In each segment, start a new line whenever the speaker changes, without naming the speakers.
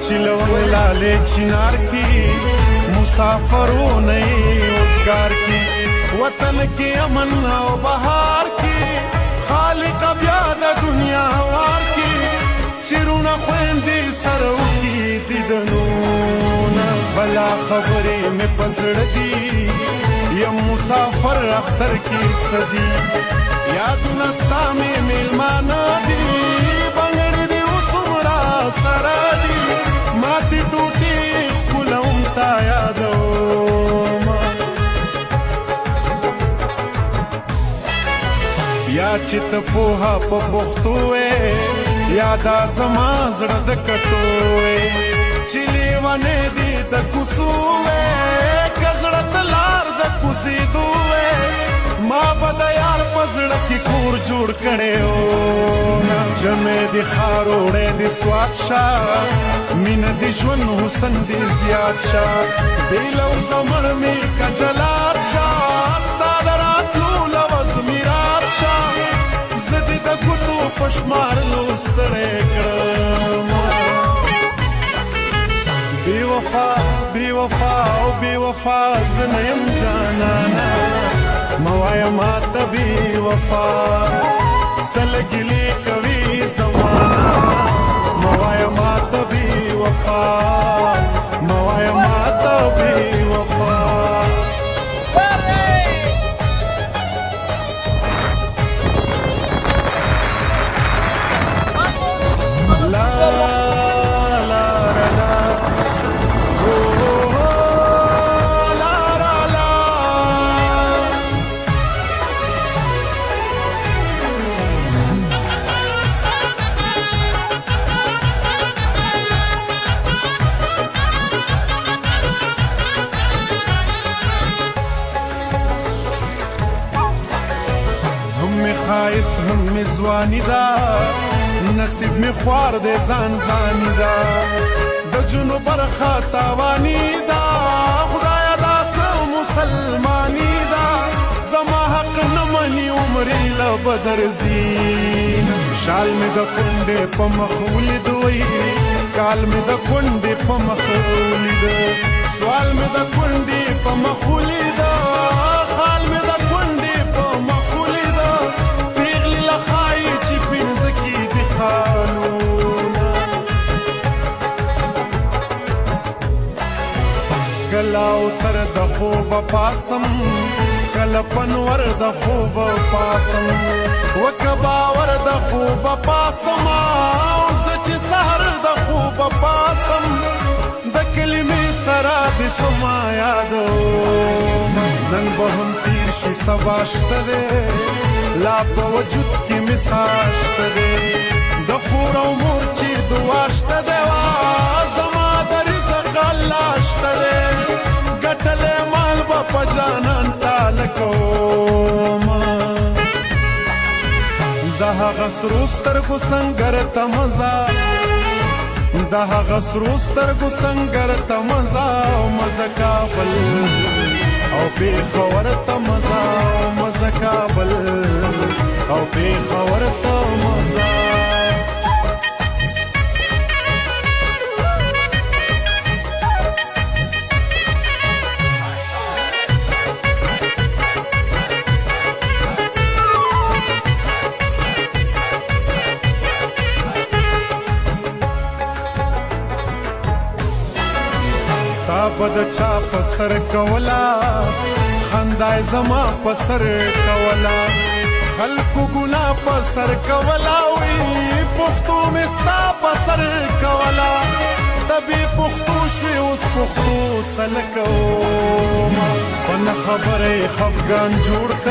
चिलवन लाले चिनार की मुसाफरों नई रोजगार की वतन के अमन और बहार की खालिक ब्याद दुनिया वार की चिरुना खुंदी सरव की दिदनूना भला खबरे में पसड़ दी ये मुसाफर अख्तर की सदी याद नस्ता में मिलमाना दी बंगड़ी दी उसमरा सरा दी माती टूटी खुलौमता यादो या चित पोहा په پښتو یا دا زما زړه د کتو چې لیوانې دي د کوڅو کزړه تلار د کوزیدو ما به د یار په زړه کې کور جوړ کړی جمع د خاروړی د سوات شا مینه د ژوند حسن د زیات شا بیلو زمر می کجلات شا ستا د راتلو لوز میرات شا زدی د ګوتو پشمار لوستړی کړم بی وفا او بی وفا زه یم جانانا موایا ماته بی وفا سلګلی کوي زمانہ موایا ماته بی وفا موایا ماته بی وفا خایس هم مزوانی دا نصیب می خوار دے زان زانی دا د جنوب برخه تاوانی دا خدایا دا سو مسلمانی دا زما حق نمانی عمری لبدر زین شال می د کنده په مخولی دوی کال می د کنده په مخولی دو سوال می د کنده په مخولی دا خال می د کنده په مخولی دا پیغلی لخای چی پینزکی دی خالونا کلاو تر د خوب پاسم کلا پنور د خوب پاسم وکباور د خوب پاسم زچ سحر د خوب پاسم د کلمې سره د سما یادو نن به هم تیر شي سبا شته دی لا په وجود کې مساج شته دی د خور او مور چې دعا شته دی زما د رزق الله شته دی ګټلې مال به په جانان تاله کوم د هغه سرو سترګو سنګر ته مزه د هغه سرو سترګو سنګر ته مزه او مزه کابل او پېښور ته مزه او مزه کابل او پېښور ته مزه تا بد چا پسر کولا خندای زما پسر کولا خلقو گنا پسر کولا وی پختو مستا پسر کولا تبی پختو شوی اوس پختو سلکو پن خبره خفگان جوړ ک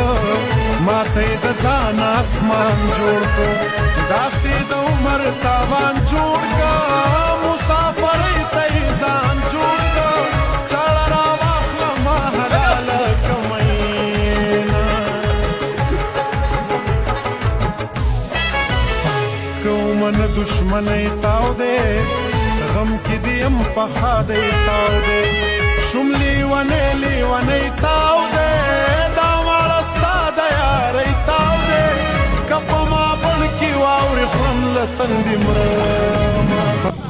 ماته د ځان اسمان جوړ ک داسې د عمر تاوان جوړ ک مسافر ته ځان جوړ من دشمنی تاو دے غم کی دیم پخا دے تاو دے شم لیوانی تاو دے دامارستا دیاری تاو دے کپا ما بن کی واوری خرم لتن دی مرم